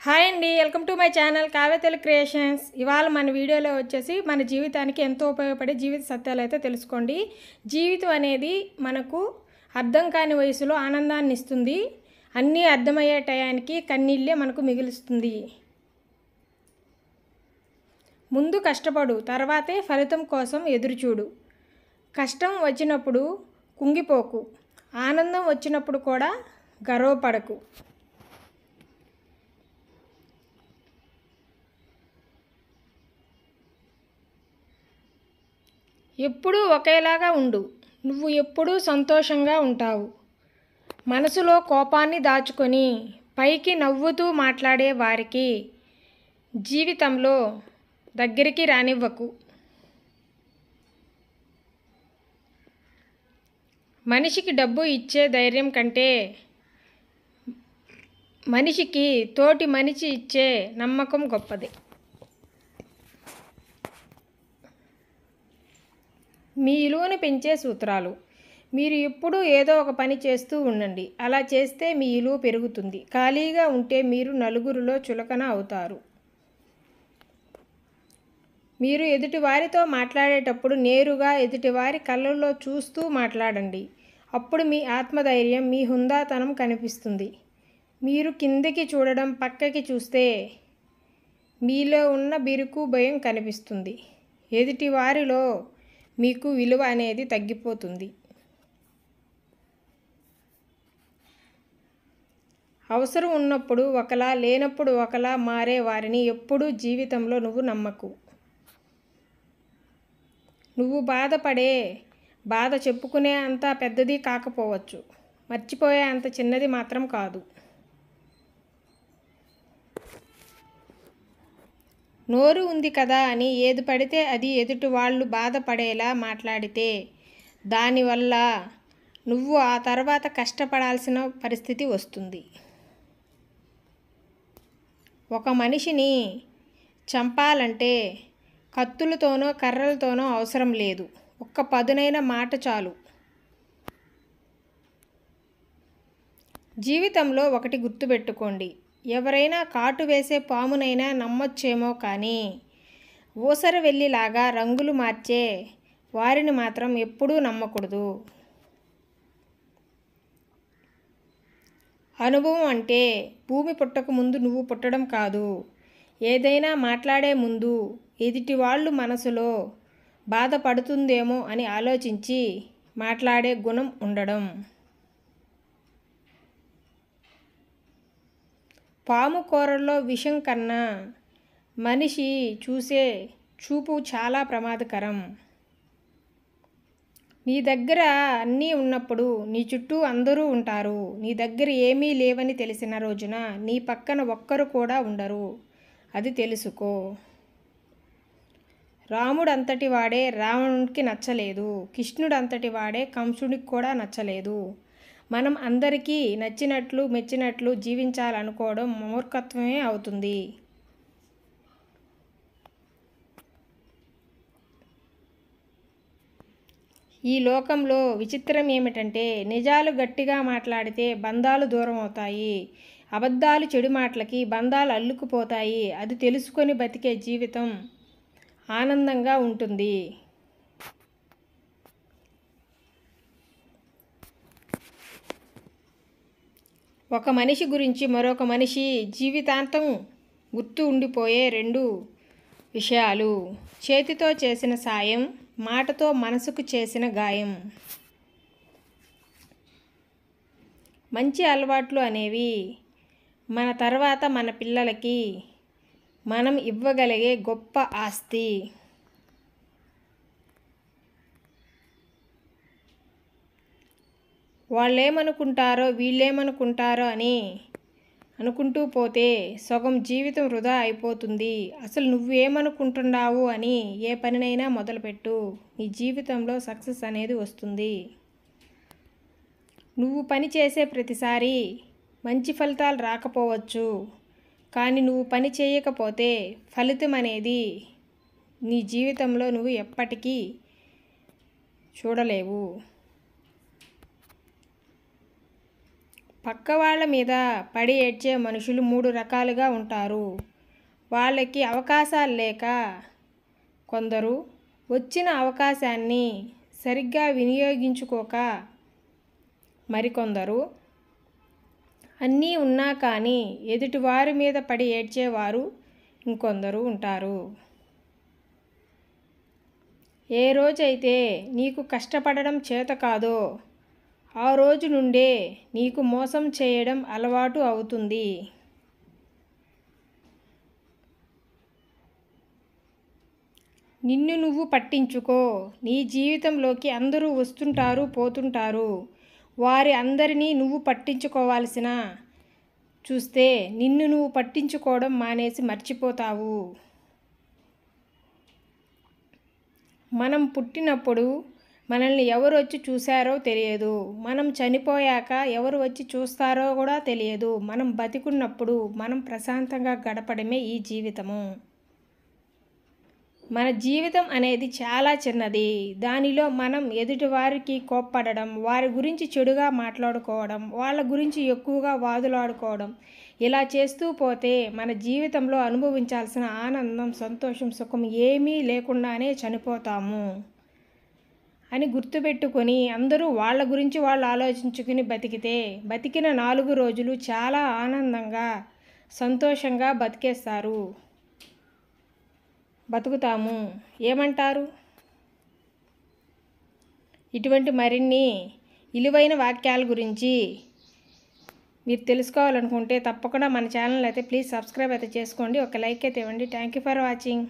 Hi అండి, welcome to my channel Kavya Telugu creations. ఇవాళ మన వీడియోలో వచ్చేసి మన జీవితానికి ఎంతో ఉపయోగపడే జీవిత సత్యాలు అయితే తెలుసుకోండి. జీవితం అనేది మనకు అర్థం కాని వయసులో ఆనందాన్ని ఇస్తుంది. అన్నీ అర్థమయ్యే టయానికి కన్నీళ్ళే మనకు మిగులుస్తుంది. ముందు కష్టపడు, తర్వాతే ఫలితం కోసం ఎదురుచూడు. కష్టం వచ్చినప్పుడు కుంగిపోకు, ఆనందం వచ్చినప్పుడు కూడా గర్వపడకు. ఎప్పుడూ ఒకేలాగా ఉండు, నువ్వు ఎప్పుడూ సంతోషంగా ఉంటావు. మనసులో కోపాన్ని దాచుకొని పైకి నవ్వుతూ మాట్లాడే వారికి జీవితంలో దగ్గరికి రానివ్వకు. మనిషికి డబ్బు ఇచ్చే ధైర్యం కంటే మనిషికి తోటి మనిషి ఇచ్చే నమ్మకం గొప్పది. మీ విలువను పెంచే సూత్రాలు. మీరు ఎప్పుడూ ఏదో ఒక పని చేస్తూ ఉండండి. అలా చేస్తే మీ విలువ పెరుగుతుంది. ఖాళీగా ఉంటే మీరు నలుగురిలో చులకన అవుతారు. మీరు ఎదుటివారితో మాట్లాడేటప్పుడు నేరుగా ఎదుటివారి కళ్ళల్లో చూస్తూ మాట్లాడండి. అప్పుడు మీ ఆత్మధైర్యం, మీ హుందాతనం కనిపిస్తుంది. మీరు కిందకి చూడడం, పక్కకి చూస్తే మీలో ఉన్న బిరుకు భయం కనిపిస్తుంది. ఎదుటివారిలో మీకు విలువ అనేది తగ్గిపోతుంది. అవసరం ఉన్నప్పుడు ఒకలా, లేనప్పుడు ఒకలా మారే వారిని ఎప్పుడూ జీవితంలో నువ్వు నమ్మకు. నువ్వు బాధ చెప్పుకునే అంత పెద్దది కాకపోవచ్చు, మర్చిపోయే అంత చిన్నది మాత్రం కాదు. నోరు ఉంది కదా అని ఏది పడితే అది ఎదుటి వాళ్ళు బాధపడేలా మాట్లాడితే దానివల్ల నువ్వు ఆ తర్వాత కష్టపడాల్సిన పరిస్థితి వస్తుంది. ఒక మనిషిని చంపాలంటే కత్తులతోనో కర్రలతోనో అవసరం లేదు, ఒక్క పదునైన మాట చాలు. జీవితంలో ఒకటి గుర్తుపెట్టుకోండి, ఎవరైనా కాటు వేసే పామునైనా నమ్మొచ్చేమో కానీ ఊసరవెల్లిలాగా రంగులు మార్చే వారిని మాత్రం ఎప్పుడూ నమ్మకూడదు. అనుభవం అంటే భూమి పుట్టక ముందు నువ్వు పుట్టడం కాదు. ఏదైనా మాట్లాడే ముందు ఎదుటి వాళ్ళు మనసులో బాధపడుతుందేమో అని ఆలోచించి మాట్లాడే గుణం ఉండడం. పాము కూరల్లో విషం కన్నా మనిషి చూసే చూపు చాలా ప్రమాదకరం. నీ దగ్గర అన్నీ ఉన్నప్పుడు నీ చుట్టూ అందరూ ఉంటారు. నీ దగ్గర ఏమీ లేవని తెలిసిన రోజున నీ పక్కన ఒక్కరు కూడా ఉండరు. అది తెలుసుకో. రాముడు అంతటి వాడే రావణుడికి నచ్చలేదు, కృష్ణుడు అంతటి వాడే కంసుడికి కూడా నచ్చలేదు. మనం అందరికీ నచ్చినట్లు మెచ్చినట్లు జీవించాలనుకోవడం మూర్ఖత్వమే అవుతుంది. ఈ లోకంలో విచిత్రం ఏమిటంటే నిజాలు గట్టిగా మాట్లాడితే బంధాలు దూరం అవుతాయి, అబద్ధాలు చెడు మాటలకి బంధాలు అల్లుకుపోతాయి. అది తెలుసుకొని బతికే జీవితం ఆనందంగా ఉంటుంది. ఒక మనిషి గురించి మరొక మనిషి జీవితాంతం గుర్తు ఉండిపోయే రెండు విషయాలు: చేతితో చేసిన సాయం, మాటతో మనసుకు చేసిన గాయం. మంచి అలవాట్లు అనేవి మన తర్వాత మన పిల్లలకి మనం ఇవ్వగలిగే గొప్ప ఆస్తి. వాళ్ళేమనుకుంటారో వీళ్ళేమనుకుంటారో అని అనుకుంటూ పోతే సగం జీవితం వృధా అయిపోతుంది. అసలు నువ్వేమనుకుంటున్నావు అని ఏ పనినైనా మొదలుపెట్టు, నీ జీవితంలో సక్సెస్ అనేది వస్తుంది. నువ్వు పని చేసే ప్రతిసారి మంచి ఫలితాలు రాకపోవచ్చు, కానీ నువ్వు పని చేయకపోతే ఫలితం అనేది నీ జీవితంలో నువ్వు ఎప్పటికీ చూడలేవు. పక్క వాళ్ళ మీద పడి ఏడ్చే మనుషులు 3 రకాలుగా ఉంటారు. వాళ్ళకి అవకాశాలు లేక కొందరు, వచ్చిన అవకాశాన్ని సరిగ్గా వినియోగించుకోక మరికొందరు, అన్నీ ఉన్నా కానీ ఎదుటివారి మీద పడి ఏడ్చేవారు ఇంకొందరు ఉంటారు. ఏ రోజైతే నీకు కష్టపడడం చేత కాదో ఆ రోజు నుండే నీకు మోసం చేయడం అలవాటు అవుతుంది. నిన్ను నువ్వు పట్టించుకో. నీ జీవితంలోకి అందరూ వస్తుంటారు, పోతుంటారు. వారి అందరినీ నువ్వు పట్టించుకోవాల్సిన చూస్తే నిన్ను నువ్వు పట్టించుకోవడం మానేసి మర్చిపోతావు. మనం పుట్టినప్పుడు మనల్ని ఎవరు వచ్చి చూశారో తెలియదు. మనం చనిపోయాక ఎవరు వచ్చి చూస్తారో కూడా తెలియదు. మనం బతికున్నప్పుడు మనం ప్రశాంతంగా గడపడమే ఈ జీవితము. మన జీవితం అనేది చాలా చిన్నది. దానిలో మనం ఎదుటివారికి కోప్పడడం, వారి గురించి చెడుగా మాట్లాడుకోవడం, వాళ్ళ గురించి ఎక్కువగా వాదులాడుకోవడం, ఇలా చేస్తూ పోతే మన జీవితంలో అనుభవించాల్సిన ఆనందం, సంతోషం, సుఖం ఏమీ లేకుండానే చనిపోతాము అని గుర్తుపెట్టుకొని అందరూ వాళ్ళ గురించి వాళ్ళు ఆలోచించుకుని బతికితే బతికిన 4 రోజులు చాలా ఆనందంగా సంతోషంగా బతుకుతాము. ఏమంటారు? ఇటువంటి మరిన్ని విలువైన వాక్యాల గురించి మీరు తెలుసుకోవాలనుకుంటే తప్పకుండా మన ఛానల్ అయితే ప్లీజ్ సబ్స్క్రైబ్ అయితే చేసుకోండి. ఒక లైక్ అయితే ఇవ్వండి. Thank you for watching.